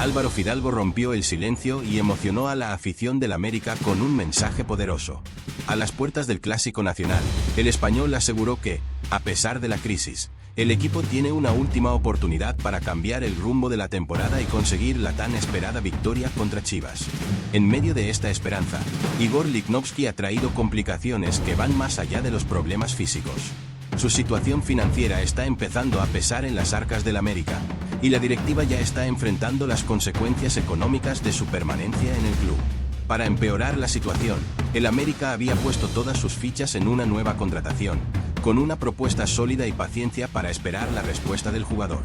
Álvaro Fidalgo rompió el silencio y emocionó a la afición del América con un mensaje poderoso. A las puertas del Clásico Nacional, el español aseguró que, a pesar de la crisis, el equipo tiene una última oportunidad para cambiar el rumbo de la temporada y conseguir la tan esperada victoria contra Chivas. En medio de esta esperanza, Igor Lichnowsky ha traído complicaciones que van más allá de los problemas físicos. Su situación financiera está empezando a pesar en las arcas del América, y la directiva ya está enfrentando las consecuencias económicas de su permanencia en el club. Para empeorar la situación, el América había puesto todas sus fichas en una nueva contratación, con una propuesta sólida y paciencia para esperar la respuesta del jugador.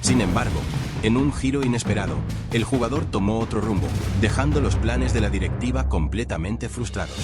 Sin embargo, en un giro inesperado, el jugador tomó otro rumbo, dejando los planes de la directiva completamente frustrados.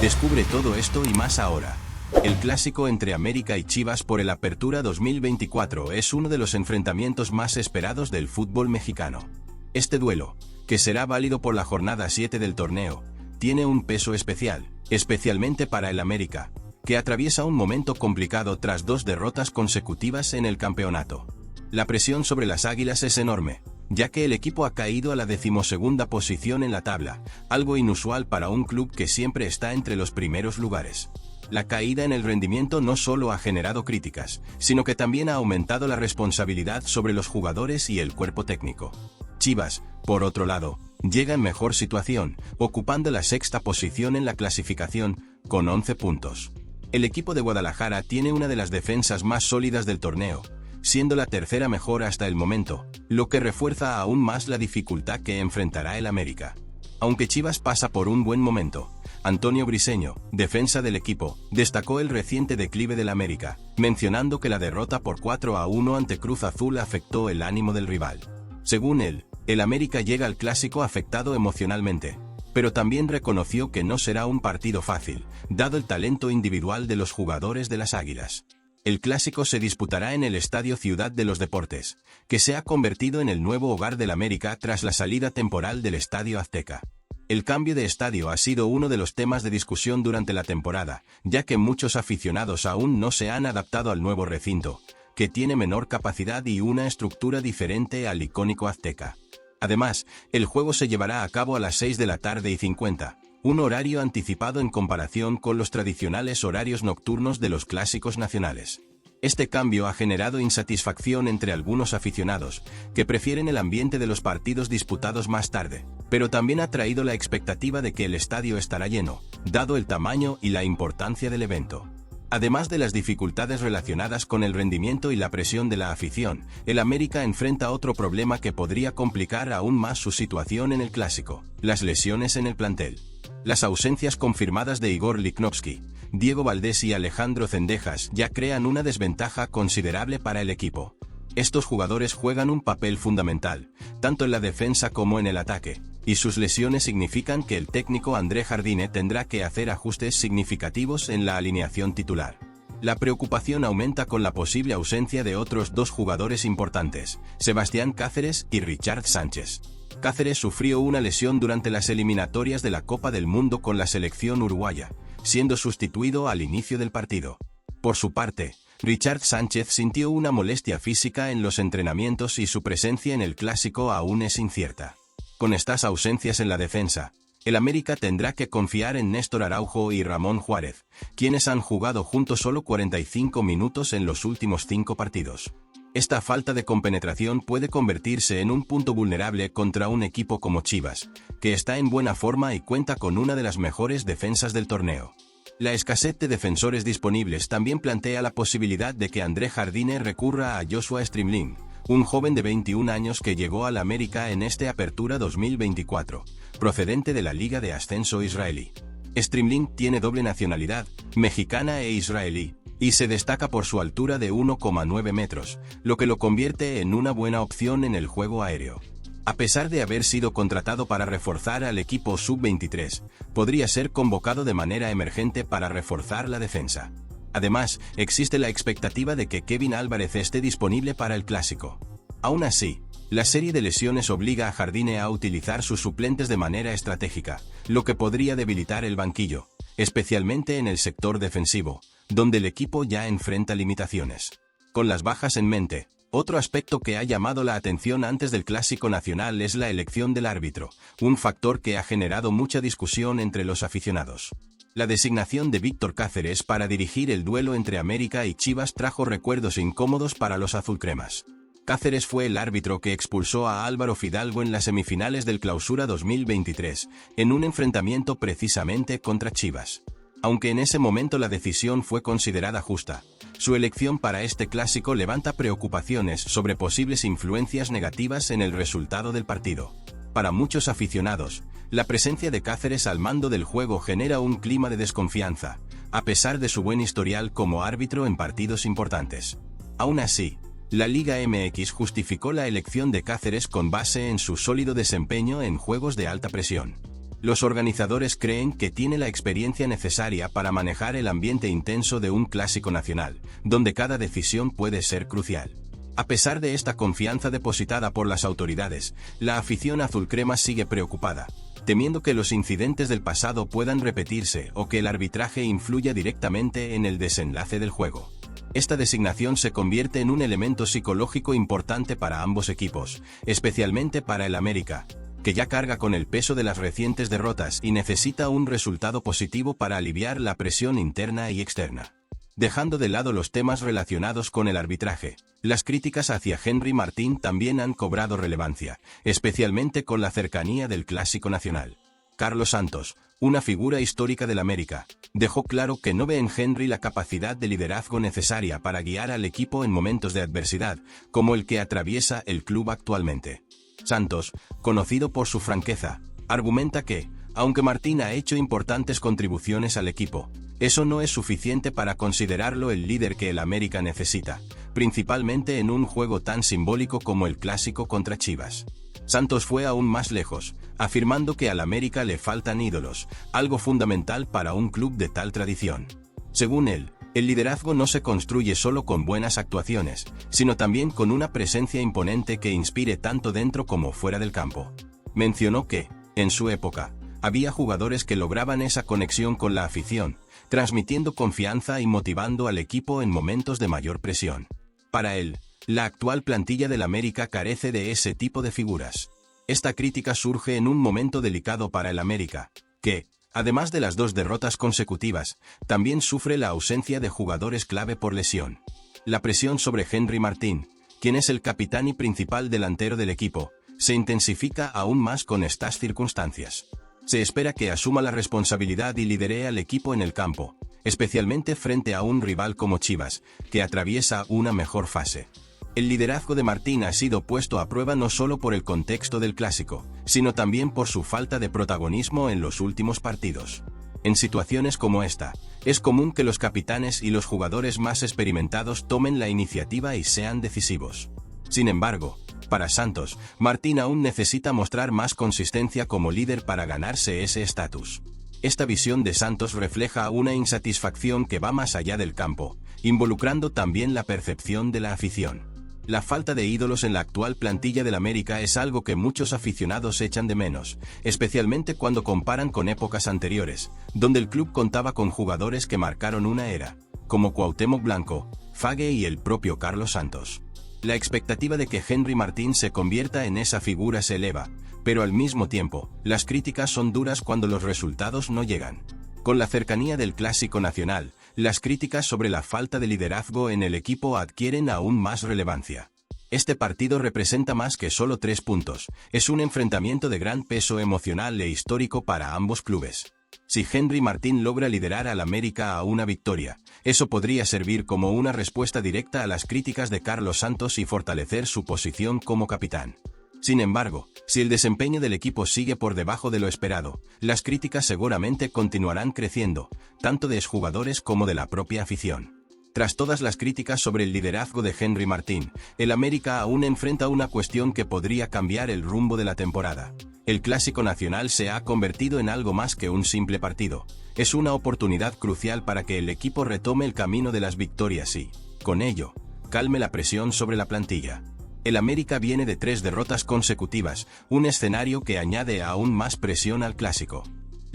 Descubre todo esto y más ahora. El clásico entre América y Chivas por el Apertura 2024 es uno de los enfrentamientos más esperados del fútbol mexicano. Este duelo, que será válido por la jornada 7 del torneo, tiene un peso especial, especialmente para el América, que atraviesa un momento complicado tras 2 derrotas consecutivas en el campeonato. La presión sobre las Águilas es enorme, ya que el equipo ha caído a la 12ª posición en la tabla, algo inusual para un club que siempre está entre los primeros lugares. La caída en el rendimiento no solo ha generado críticas, sino que también ha aumentado la responsabilidad sobre los jugadores y el cuerpo técnico. Chivas, por otro lado, llega en mejor situación, ocupando la 6ª posición en la clasificación, con 11 puntos. El equipo de Guadalajara tiene una de las defensas más sólidas del torneo, siendo la 3ª mejor hasta el momento, lo que refuerza aún más la dificultad que enfrentará el América. Aunque Chivas pasa por un buen momento, Antonio Briseño, defensa del equipo, destacó el reciente declive del América, mencionando que la derrota por 4-1 ante Cruz Azul afectó el ánimo del rival. Según él, el América llega al clásico afectado emocionalmente, pero también reconoció que no será un partido fácil, dado el talento individual de los jugadores de las Águilas. El clásico se disputará en el Estadio Ciudad de los Deportes, que se ha convertido en el nuevo hogar del América tras la salida temporal del Estadio Azteca. El cambio de estadio ha sido uno de los temas de discusión durante la temporada, ya que muchos aficionados aún no se han adaptado al nuevo recinto, que tiene menor capacidad y una estructura diferente al icónico Azteca. Además, el juego se llevará a cabo a las 6:50, un horario anticipado en comparación con los tradicionales horarios nocturnos de los clásicos nacionales. Este cambio ha generado insatisfacción entre algunos aficionados, que prefieren el ambiente de los partidos disputados más tarde, pero también ha traído la expectativa de que el estadio estará lleno, dado el tamaño y la importancia del evento. Además de las dificultades relacionadas con el rendimiento y la presión de la afición, el América enfrenta otro problema que podría complicar aún más su situación en el clásico: las lesiones en el plantel. Las ausencias confirmadas de Igor Lichnowsky, Diego Valdés y Alejandro Cendejas ya crean una desventaja considerable para el equipo. Estos jugadores juegan un papel fundamental, tanto en la defensa como en el ataque, y sus lesiones significan que el técnico André Jardine tendrá que hacer ajustes significativos en la alineación titular. La preocupación aumenta con la posible ausencia de otros 2 jugadores importantes, Sebastián Cáceres y Richard Sánchez. Cáceres sufrió una lesión durante las eliminatorias de la Copa del Mundo con la selección uruguaya, siendo sustituido al inicio del partido. Por su parte, Richard Sánchez sintió una molestia física en los entrenamientos y su presencia en el clásico aún es incierta. Con estas ausencias en la defensa, el América tendrá que confiar en Néstor Araujo y Ramón Juárez, quienes han jugado juntos solo 45 minutos en los últimos 5 partidos. Esta falta de compenetración puede convertirse en un punto vulnerable contra un equipo como Chivas, que está en buena forma y cuenta con una de las mejores defensas del torneo. La escasez de defensores disponibles también plantea la posibilidad de que André Jardine recurra a Joshua Strimling, un joven de 21 años que llegó al América en este Apertura 2024, procedente de la Liga de Ascenso israelí. Strimling tiene doble nacionalidad, mexicana e israelí, y se destaca por su altura de 1,9 metros, lo que lo convierte en una buena opción en el juego aéreo. A pesar de haber sido contratado para reforzar al equipo sub-23, podría ser convocado de manera emergente para reforzar la defensa. Además, existe la expectativa de que Kevin Álvarez esté disponible para el clásico. Aún así, la serie de lesiones obliga a Jardine a utilizar sus suplentes de manera estratégica, lo que podría debilitar el banquillo, especialmente en el sector defensivo, donde el equipo ya enfrenta limitaciones. Con las bajas en mente, Otro aspecto que ha llamado la atención antes del Clásico Nacional es la elección del árbitro, un factor que ha generado mucha discusión entre los aficionados. La designación de Víctor Cáceres para dirigir el duelo entre América y Chivas trajo recuerdos incómodos para los azulcremas. Cáceres fue el árbitro que expulsó a Álvaro Fidalgo en las semifinales del Clausura 2023, en un enfrentamiento precisamente contra Chivas. Aunque en ese momento la decisión fue considerada justa, su elección para este clásico levanta preocupaciones sobre posibles influencias negativas en el resultado del partido. Para muchos aficionados, la presencia de Cáceres al mando del juego genera un clima de desconfianza, a pesar de su buen historial como árbitro en partidos importantes. Aún así, la Liga MX justificó la elección de Cáceres con base en su sólido desempeño en juegos de alta presión. Los organizadores creen que tiene la experiencia necesaria para manejar el ambiente intenso de un clásico nacional, donde cada decisión puede ser crucial. A pesar de esta confianza depositada por las autoridades, la afición azulcrema sigue preocupada, temiendo que los incidentes del pasado puedan repetirse o que el arbitraje influya directamente en el desenlace del juego. Esta designación se convierte en un elemento psicológico importante para ambos equipos, especialmente para el América, que ya carga con el peso de las recientes derrotas y necesita un resultado positivo para aliviar la presión interna y externa. Dejando de lado los temas relacionados con el arbitraje, las críticas hacia Henry Martín también han cobrado relevancia, especialmente con la cercanía del Clásico Nacional. Carlos Santos, una figura histórica del América, dejó claro que no ve en Henry la capacidad de liderazgo necesaria para guiar al equipo en momentos de adversidad, como el que atraviesa el club actualmente. Santos, conocido por su franqueza, argumenta que, aunque Martín ha hecho importantes contribuciones al equipo, eso no es suficiente para considerarlo el líder que el América necesita, principalmente en un juego tan simbólico como el clásico contra Chivas. Santos fue aún más lejos, afirmando que al América le faltan ídolos, algo fundamental para un club de tal tradición. Según él, el liderazgo no se construye solo con buenas actuaciones, sino también con una presencia imponente que inspire tanto dentro como fuera del campo. Mencionó que, en su época, había jugadores que lograban esa conexión con la afición, transmitiendo confianza y motivando al equipo en momentos de mayor presión. Para él, la actual plantilla del América carece de ese tipo de figuras. Esta crítica surge en un momento delicado para el América, que, además de las 2 derrotas consecutivas, también sufre la ausencia de jugadores clave por lesión. La presión sobre Henry Martín, quien es el capitán y principal delantero del equipo, se intensifica aún más con estas circunstancias. Se espera que asuma la responsabilidad y lidere al equipo en el campo, especialmente frente a un rival como Chivas, que atraviesa una mejor fase. El liderazgo de Martín ha sido puesto a prueba no solo por el contexto del clásico, sino también por su falta de protagonismo en los últimos partidos. En situaciones como esta, es común que los capitanes y los jugadores más experimentados tomen la iniciativa y sean decisivos. Sin embargo, para Santos, Martín aún necesita mostrar más consistencia como líder para ganarse ese estatus. Esta visión de Santos refleja una insatisfacción que va más allá del campo, involucrando también la percepción de la afición. La falta de ídolos en la actual plantilla del América es algo que muchos aficionados echan de menos, especialmente cuando comparan con épocas anteriores, donde el club contaba con jugadores que marcaron una era, como Cuauhtémoc Blanco, Fague y el propio Carlos Santos. La expectativa de que Henry Martín se convierta en esa figura se eleva, pero al mismo tiempo, las críticas son duras cuando los resultados no llegan. Con la cercanía del Clásico Nacional, las críticas sobre la falta de liderazgo en el equipo adquieren aún más relevancia. Este partido representa más que solo 3 puntos, es un enfrentamiento de gran peso emocional e histórico para ambos clubes. Si Henry Martín logra liderar al América a una victoria, eso podría servir como una respuesta directa a las críticas de Carlos Santos y fortalecer su posición como capitán. Sin embargo, si el desempeño del equipo sigue por debajo de lo esperado, las críticas seguramente continuarán creciendo, tanto de exjugadores como de la propia afición. Tras todas las críticas sobre el liderazgo de Henry Martín, el América aún enfrenta una cuestión que podría cambiar el rumbo de la temporada. El Clásico Nacional se ha convertido en algo más que un simple partido. Es una oportunidad crucial para que el equipo retome el camino de las victorias y, con ello, calme la presión sobre la plantilla. El América viene de 3 derrotas consecutivas, un escenario que añade aún más presión al clásico.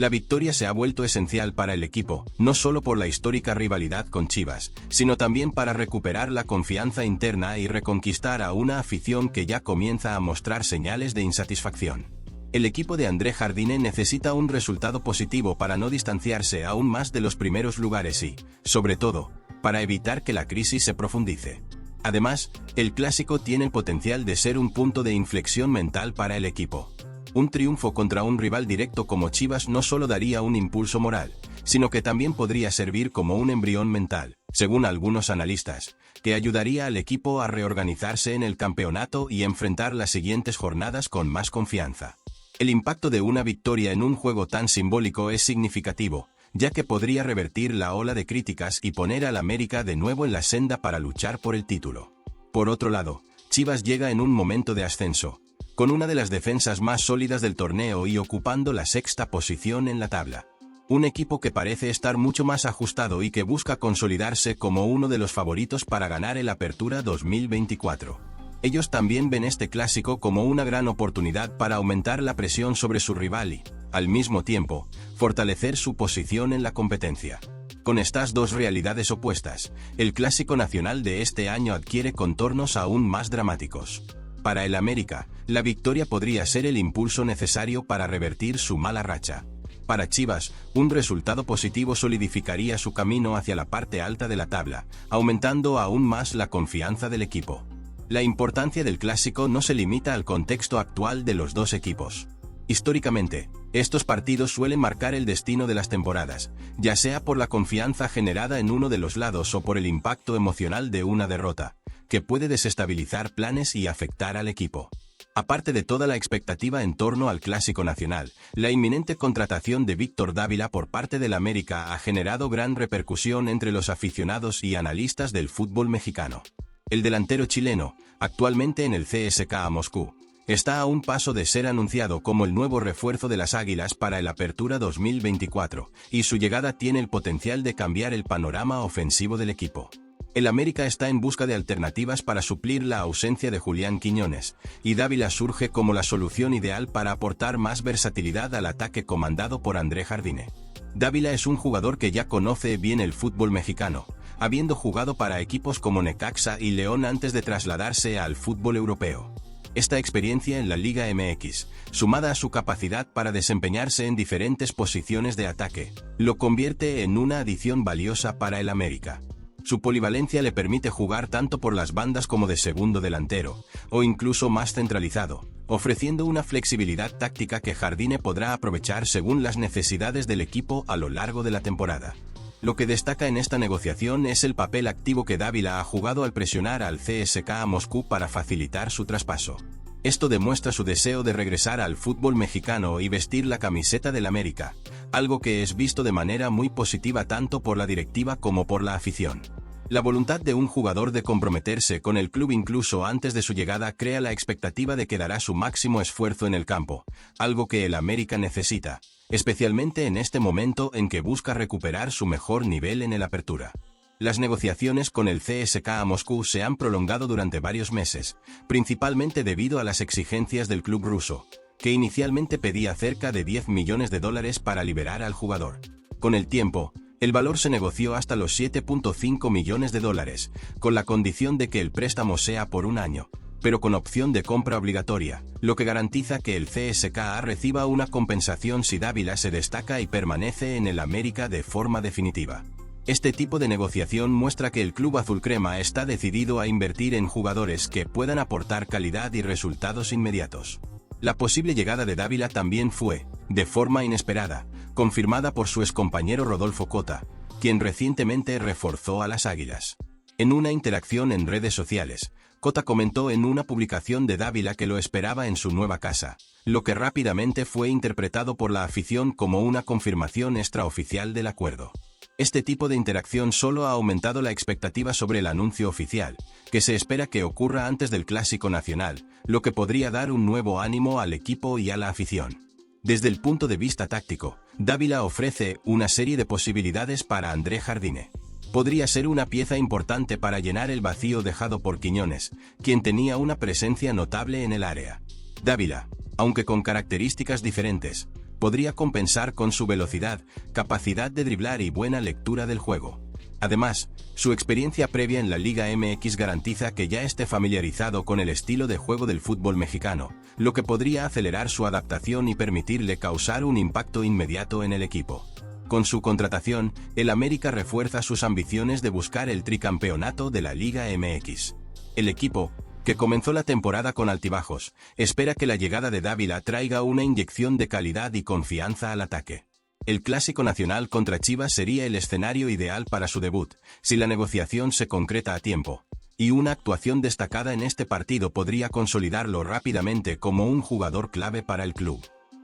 La victoria se ha vuelto esencial para el equipo, no solo por la histórica rivalidad con Chivas, sino también para recuperar la confianza interna y reconquistar a una afición que ya comienza a mostrar señales de insatisfacción. El equipo de André Jardine necesita un resultado positivo para no distanciarse aún más de los primeros lugares y, sobre todo, para evitar que la crisis se profundice. Además, el clásico tiene el potencial de ser un punto de inflexión mental para el equipo. Un triunfo contra un rival directo como Chivas no solo daría un impulso moral, sino que también podría servir como un embrión mental, según algunos analistas, que ayudaría al equipo a reorganizarse en el campeonato y enfrentar las siguientes jornadas con más confianza. El impacto de una victoria en un juego tan simbólico es significativo, ya que podría revertir la ola de críticas y poner al América de nuevo en la senda para luchar por el título. Por otro lado, Chivas llega en un momento de ascenso, con una de las defensas más sólidas del torneo y ocupando la sexta posición en la tabla. Un equipo que parece estar mucho más ajustado y que busca consolidarse como uno de los favoritos para ganar el Apertura 2024. Ellos también ven este clásico como una gran oportunidad para aumentar la presión sobre su rival y, al mismo tiempo, fortalecer su posición en la competencia. Con estas dos realidades opuestas, el clásico nacional de este año adquiere contornos aún más dramáticos. Para el América, la victoria podría ser el impulso necesario para revertir su mala racha. Para Chivas, un resultado positivo solidificaría su camino hacia la parte alta de la tabla, aumentando aún más la confianza del equipo. La importancia del clásico no se limita al contexto actual de los dos equipos. Históricamente, estos partidos suelen marcar el destino de las temporadas, ya sea por la confianza generada en uno de los lados o por el impacto emocional de una derrota, que puede desestabilizar planes y afectar al equipo. Aparte de toda la expectativa en torno al Clásico Nacional, la inminente contratación de Víctor Dávila por parte del América ha generado gran repercusión entre los aficionados y analistas del fútbol mexicano. El delantero chileno, actualmente en el CSKA Moscú, está a un paso de ser anunciado como el nuevo refuerzo de las Águilas para el Apertura 2024, y su llegada tiene el potencial de cambiar el panorama ofensivo del equipo. El América está en busca de alternativas para suplir la ausencia de Julián Quiñones, y Dávila surge como la solución ideal para aportar más versatilidad al ataque comandado por André Jardine. Dávila es un jugador que ya conoce bien el fútbol mexicano, habiendo jugado para equipos como Necaxa y León antes de trasladarse al fútbol europeo. Esta experiencia en la Liga MX, sumada a su capacidad para desempeñarse en diferentes posiciones de ataque, lo convierte en una adición valiosa para el América. Su polivalencia le permite jugar tanto por las bandas como de segundo delantero, o incluso más centralizado, ofreciendo una flexibilidad táctica que Jardine podrá aprovechar según las necesidades del equipo a lo largo de la temporada. Lo que destaca en esta negociación es el papel activo que Dávila ha jugado al presionar al CSKA Moscú para facilitar su traspaso. Esto demuestra su deseo de regresar al fútbol mexicano y vestir la camiseta del América, algo que es visto de manera muy positiva tanto por la directiva como por la afición. La voluntad de un jugador de comprometerse con el club incluso antes de su llegada crea la expectativa de que dará su máximo esfuerzo en el campo, algo que el América necesita, especialmente en este momento en que busca recuperar su mejor nivel en el Apertura. Las negociaciones con el CSKA Moscú se han prolongado durante varios meses, principalmente debido a las exigencias del club ruso, que inicialmente pedía cerca de $10 millones para liberar al jugador. Con el tiempo, el valor se negoció hasta los $7.5 millones, con la condición de que el préstamo sea por un año, pero con opción de compra obligatoria, lo que garantiza que el CSKA reciba una compensación si Dávila se destaca y permanece en el América de forma definitiva. Este tipo de negociación muestra que el club azulcrema está decidido a invertir en jugadores que puedan aportar calidad y resultados inmediatos. La posible llegada de Dávila también fue, de forma inesperada, confirmada por su excompañero Rodolfo Cota, quien recientemente reforzó a las Águilas. En una interacción en redes sociales, Cota comentó en una publicación de Dávila que lo esperaba en su nueva casa, lo que rápidamente fue interpretado por la afición como una confirmación extraoficial del acuerdo. Este tipo de interacción solo ha aumentado la expectativa sobre el anuncio oficial, que se espera que ocurra antes del Clásico Nacional, lo que podría dar un nuevo ánimo al equipo y a la afición. Desde el punto de vista táctico, Dávila ofrece una serie de posibilidades para André Jardine. Podría ser una pieza importante para llenar el vacío dejado por Quiñones, quien tenía una presencia notable en el área. Dávila, aunque con características diferentes, podría compensar con su velocidad, capacidad de driblar y buena lectura del juego. Además, su experiencia previa en la Liga MX garantiza que ya esté familiarizado con el estilo de juego del fútbol mexicano, lo que podría acelerar su adaptación y permitirle causar un impacto inmediato en el equipo. Con su contratación, el América refuerza sus ambiciones de buscar el tricampeonato de la Liga MX. El equipo, que comenzó la temporada con altibajos, espera que la llegada de Dávila traiga una inyección de calidad y confianza al ataque. El Clásico Nacional contra Chivas sería el escenario ideal para su debut, si la negociación se concreta a tiempo, y una actuación destacada en este partido podría consolidarlo rápidamente como un jugador clave para el club.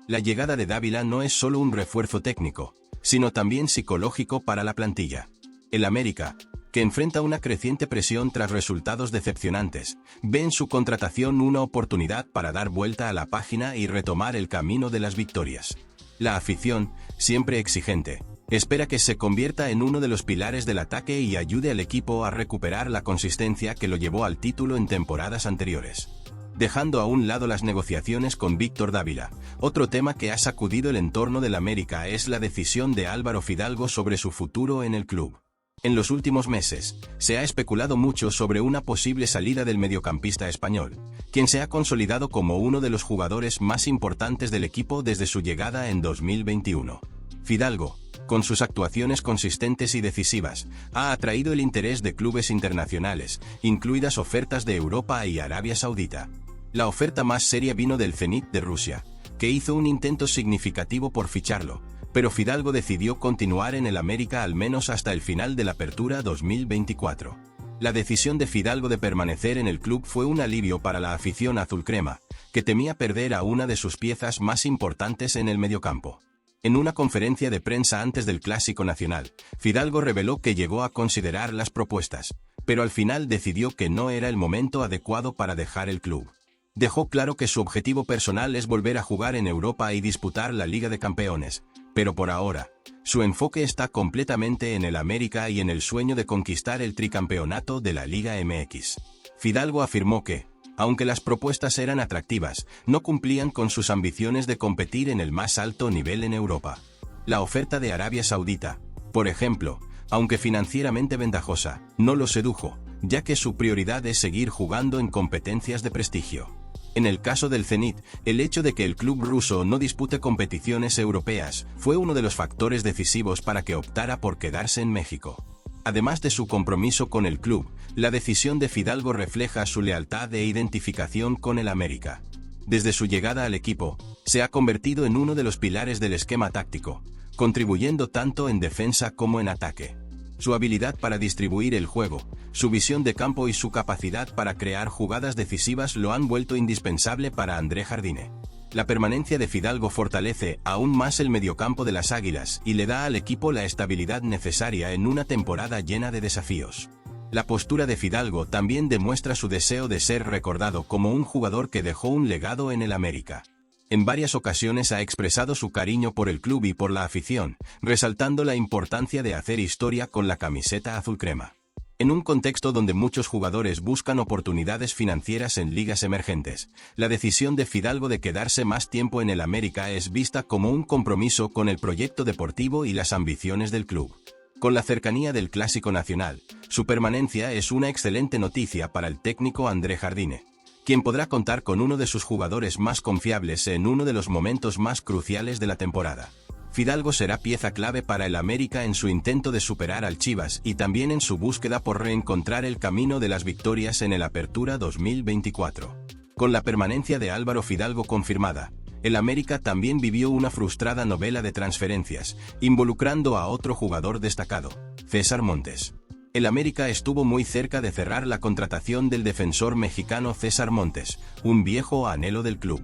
La llegada de Dávila no es solo un refuerzo técnico, sino también psicológico para la plantilla. El América, que enfrenta una creciente presión tras resultados decepcionantes, ve en su contratación una oportunidad para dar vuelta a la página y retomar el camino de las victorias. La afición, siempre exigente, espera que se convierta en uno de los pilares del ataque y ayude al equipo a recuperar la consistencia que lo llevó al título en temporadas anteriores. Dejando a un lado las negociaciones con Víctor Dávila, otro tema que ha sacudido el entorno del América es la decisión de Álvaro Fidalgo sobre su futuro en el club. En los últimos meses, se ha especulado mucho sobre una posible salida del mediocampista español, quien se ha consolidado como uno de los jugadores más importantes del equipo desde su llegada en 2021. Fidalgo, con sus actuaciones consistentes y decisivas, ha atraído el interés de clubes internacionales, incluidas ofertas de Europa y Arabia Saudita. La oferta más seria vino del Zenit de Rusia, que hizo un intento significativo por ficharlo, pero Fidalgo decidió continuar en el América al menos hasta el final de la Apertura 2024. La decisión de Fidalgo de permanecer en el club fue un alivio para la afición azulcrema, que temía perder a una de sus piezas más importantes en el mediocampo. En una conferencia de prensa antes del Clásico Nacional, Fidalgo reveló que llegó a considerar las propuestas, pero al final decidió que no era el momento adecuado para dejar el club. Dejó claro que su objetivo personal es volver a jugar en Europa y disputar la Liga de Campeones, pero por ahora, su enfoque está completamente en el América y en el sueño de conquistar el tricampeonato de la Liga MX. Fidalgo afirmó que, aunque las propuestas eran atractivas, no cumplían con sus ambiciones de competir en el más alto nivel en Europa. La oferta de Arabia Saudita, por ejemplo, aunque financieramente ventajosa, no lo sedujo, ya que su prioridad es seguir jugando en competencias de prestigio. En el caso del Zenit, el hecho de que el club ruso no dispute competiciones europeas fue uno de los factores decisivos para que optara por quedarse en México. Además de su compromiso con el club, la decisión de Fidalgo refleja su lealtad e identificación con el América. Desde su llegada al equipo, se ha convertido en uno de los pilares del esquema táctico, contribuyendo tanto en defensa como en ataque. Su habilidad para distribuir el juego, su visión de campo y su capacidad para crear jugadas decisivas lo han vuelto indispensable para André Jardine. La permanencia de Fidalgo fortalece aún más el mediocampo de las Águilas y le da al equipo la estabilidad necesaria en una temporada llena de desafíos. La postura de Fidalgo también demuestra su deseo de ser recordado como un jugador que dejó un legado en el América. En varias ocasiones ha expresado su cariño por el club y por la afición, resaltando la importancia de hacer historia con la camiseta azulcrema. En un contexto donde muchos jugadores buscan oportunidades financieras en ligas emergentes, la decisión de Fidalgo de quedarse más tiempo en el América es vista como un compromiso con el proyecto deportivo y las ambiciones del club. Con la cercanía del Clásico Nacional, su permanencia es una excelente noticia para el técnico André Jardine, quien podrá contar con uno de sus jugadores más confiables en uno de los momentos más cruciales de la temporada. Fidalgo será pieza clave para el América en su intento de superar al Chivas y también en su búsqueda por reencontrar el camino de las victorias en el Apertura 2024. Con la permanencia de Álvaro Fidalgo confirmada, el América también vivió una frustrada novela de transferencias, involucrando a otro jugador destacado, César Montes. El América estuvo muy cerca de cerrar la contratación del defensor mexicano César Montes, un viejo anhelo del club.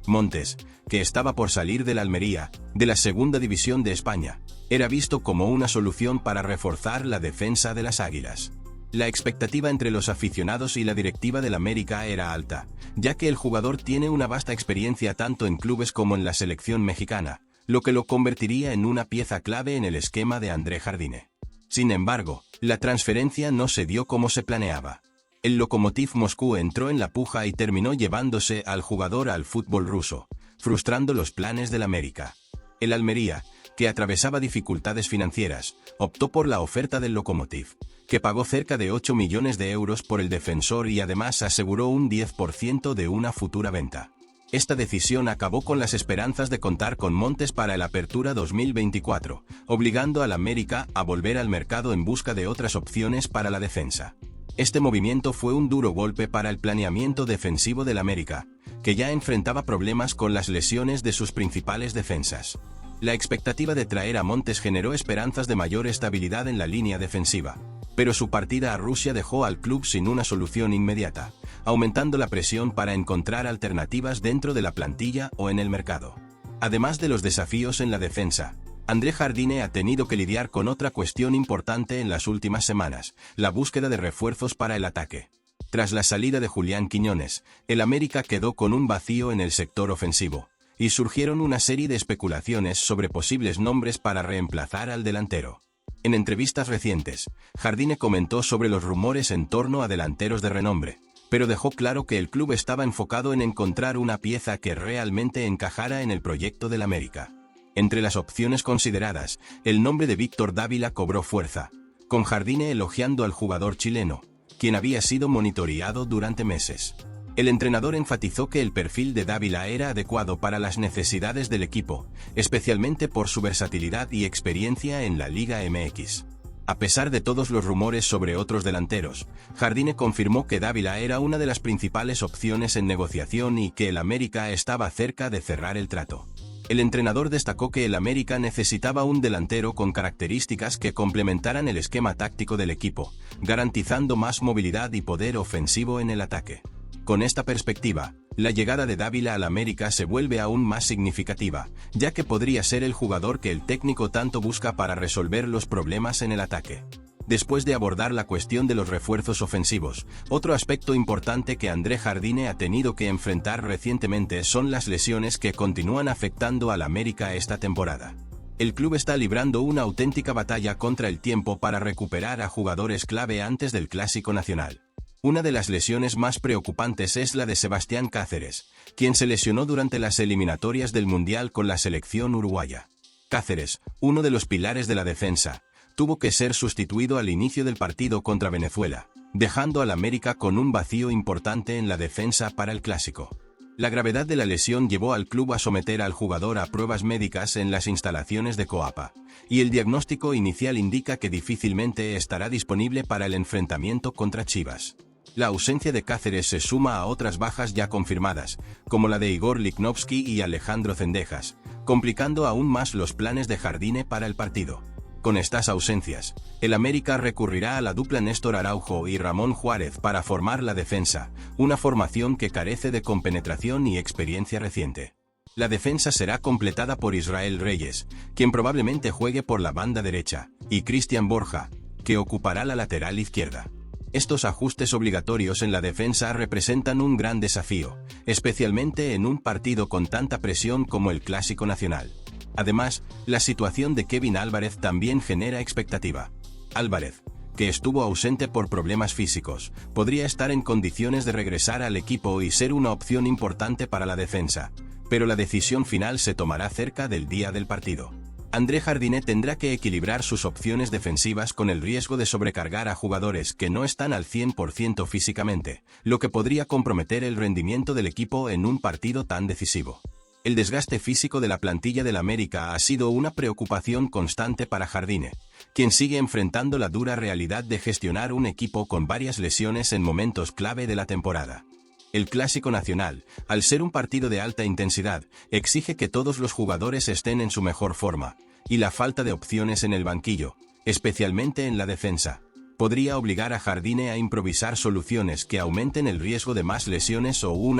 Montes, que estaba por salir del Almería, de la segunda división de España, era visto como una solución para reforzar la defensa de las Águilas. La expectativa entre los aficionados y la directiva del América era alta, ya que el jugador tiene una vasta experiencia tanto en clubes como en la selección mexicana, lo que lo convertiría en una pieza clave en el esquema de André Jardine. Sin embargo, la transferencia no se dio como se planeaba. El Lokomotiv Moscú entró en la puja y terminó llevándose al jugador al fútbol ruso, frustrando los planes del América. El Almería, que atravesaba dificultades financieras, optó por la oferta del Lokomotiv, que pagó cerca de 8 millones de euros por el defensor y además aseguró un 10% de una futura venta. Esta decisión acabó con las esperanzas de contar con Montes para el Apertura 2024, obligando al América a volver al mercado en busca de otras opciones para la defensa. Este movimiento fue un duro golpe para el planeamiento defensivo del América, que ya enfrentaba problemas con las lesiones de sus principales defensas. La expectativa de traer a Montes generó esperanzas de mayor estabilidad en la línea defensiva, pero su partida a Rusia dejó al club sin una solución inmediata, aumentando la presión para encontrar alternativas dentro de la plantilla o en el mercado. Además de los desafíos en la defensa, André Jardine ha tenido que lidiar con otra cuestión importante en las últimas semanas: la búsqueda de refuerzos para el ataque. Tras la salida de Julián Quiñones, el América quedó con un vacío en el sector ofensivo, y surgieron una serie de especulaciones sobre posibles nombres para reemplazar al delantero. En entrevistas recientes, Jardine comentó sobre los rumores en torno a delanteros de renombre, pero dejó claro que el club estaba enfocado en encontrar una pieza que realmente encajara en el proyecto del América. Entre las opciones consideradas, el nombre de Víctor Dávila cobró fuerza, con Jardine elogiando al jugador chileno, quien había sido monitoreado durante meses. El entrenador enfatizó que el perfil de Dávila era adecuado para las necesidades del equipo, especialmente por su versatilidad y experiencia en la Liga MX. A pesar de todos los rumores sobre otros delanteros, Jardine confirmó que Dávila era una de las principales opciones en negociación y que el América estaba cerca de cerrar el trato. El entrenador destacó que el América necesitaba un delantero con características que complementaran el esquema táctico del equipo, garantizando más movilidad y poder ofensivo en el ataque. Con esta perspectiva, la llegada de Dávila al América se vuelve aún más significativa, ya que podría ser el jugador que el técnico tanto busca para resolver los problemas en el ataque. Después de abordar la cuestión de los refuerzos ofensivos, otro aspecto importante que André Jardine ha tenido que enfrentar recientemente son las lesiones que continúan afectando al América esta temporada. El club está librando una auténtica batalla contra el tiempo para recuperar a jugadores clave antes del Clásico Nacional. Una de las lesiones más preocupantes es la de Sebastián Cáceres, quien se lesionó durante las eliminatorias del Mundial con la selección uruguaya. Cáceres, uno de los pilares de la defensa, tuvo que ser sustituido al inicio del partido contra Venezuela, dejando al América con un vacío importante en la defensa para el Clásico. La gravedad de la lesión llevó al club a someter al jugador a pruebas médicas en las instalaciones de Coapa, y el diagnóstico inicial indica que difícilmente estará disponible para el enfrentamiento contra Chivas. La ausencia de Cáceres se suma a otras bajas ya confirmadas, como la de Igor Lichnowsky y Alejandro Zendejas, complicando aún más los planes de Jardine para el partido. Con estas ausencias, el América recurrirá a la dupla Néstor Araujo y Ramón Juárez para formar la defensa, una formación que carece de compenetración y experiencia reciente. La defensa será completada por Israel Reyes, quien probablemente juegue por la banda derecha, y Cristian Borja, que ocupará la lateral izquierda. Estos ajustes obligatorios en la defensa representan un gran desafío, especialmente en un partido con tanta presión como el Clásico Nacional. Además, la situación de Kevin Álvarez también genera expectativa. Álvarez, que estuvo ausente por problemas físicos, podría estar en condiciones de regresar al equipo y ser una opción importante para la defensa, pero la decisión final se tomará cerca del día del partido. André Jardine tendrá que equilibrar sus opciones defensivas con el riesgo de sobrecargar a jugadores que no están al 100% físicamente, lo que podría comprometer el rendimiento del equipo en un partido tan decisivo. El desgaste físico de la plantilla del América ha sido una preocupación constante para Jardine, quien sigue enfrentando la dura realidad de gestionar un equipo con varias lesiones en momentos clave de la temporada. El Clásico Nacional, al ser un partido de alta intensidad, exige que todos los jugadores estén en su mejor forma, y la falta de opciones en el banquillo, especialmente en la defensa, podría obligar a Jardine a improvisar soluciones que aumenten el riesgo de más lesiones o una